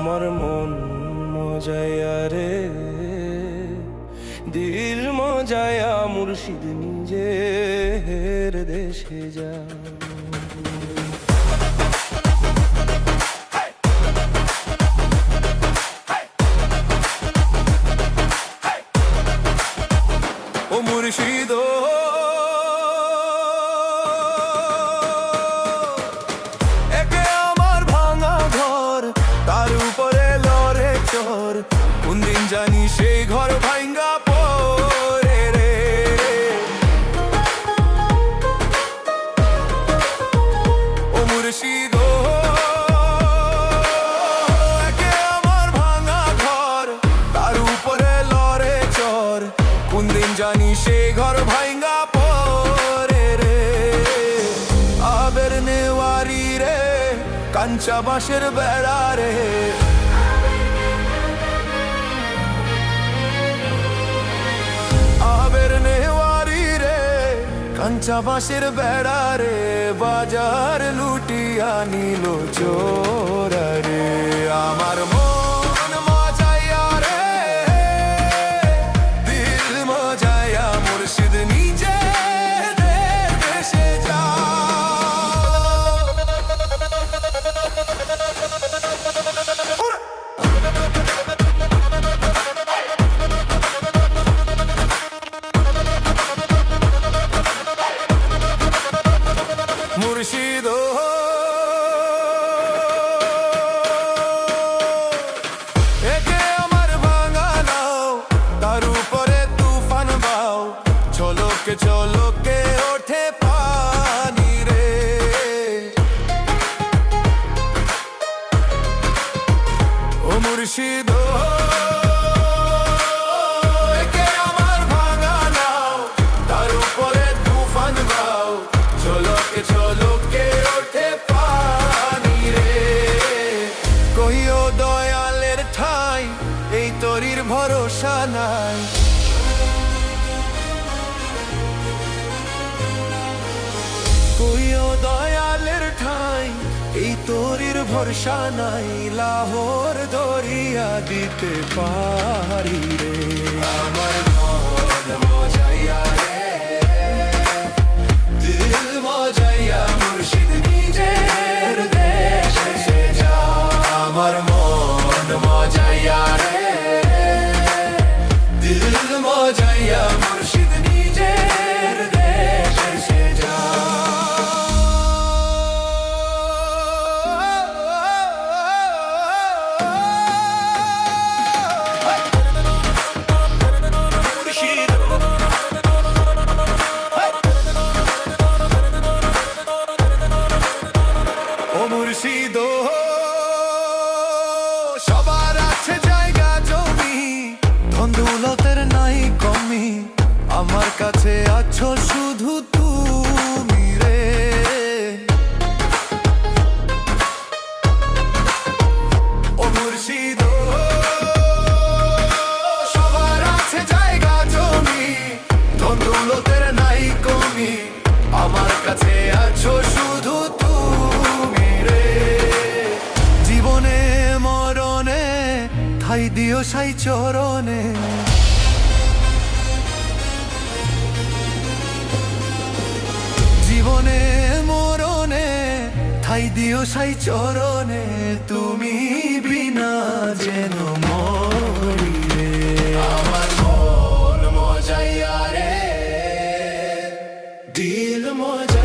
আমার মন মজায়া রে, দিল মজায়া মুর্শিদ নিজের দেশে যা। ও মুর্শিদ একে আমার ভাঙা ঘর, তার উপরে লড়ে চোর, কোন দিন জানি সেই ঘর ভাঙ্গা পড়ে রে। ও মুর্শিদ একে আমার ভাঙা ঘর, তার উপরে লড়ে চোর, কোন দিন জানি সেই ঘর ভাঙ্গা পড়ে রে। আবের নেওয়ারি রে, কাঞ্চা বাঁশের বেড়া রে, আবের নেওয়ারি রে, কাঞ্চা বাঁশের বেড়া রে, বাজার লুটিয়া নিল চোরা রে। আমার মন মজায়া রে, দিল মজায়া মুর্শিদ নিজে দেশে যা। মুর্শিদ একে আমার ভাঙা নাও, তার উপরে তুফান বাও, ঝলকে ঝলকে ওঠে পানি রে। ও মুর্শিদ একে আমার ভাঙা নাও, তার উপরে তুফান বাও, ঝলকে ঝলকে ওঠে পানি রে। কইও দয়ালের ঠাই, এই তরির ভরসা নাই, কইও দয়ালের ঠাই, এই তরির ভরসা নাই, লাহোর দরিয়া দিতে পারি রে। আমার মন মজায়া রে, দিল মজায়া মুর্শিদ নিজের দেশে যা। আমার মন মজায়া রে, দিল মজায়া মুর্শিদ নিজের দেশে যা। ও মুর্শিদ সবার আছে জায়গা জমি, ধন দৌলতের নাই কমি, আমার কাছে আছো শুধু তুমি রে। ও মুর্শিদ সবার আছে জায়গা জমি, ধন দৌলতের নাই কমি, আমার কাছে আছো শুধু তুমি রে। জীবনে মরণে ঠাই দিও সাই চরণে, জীবনে মরণে ঠাই দিও সাই চরণে, তুমি বিনা যেন মরি রে। আমার মন মজায়া রে, দিল মজা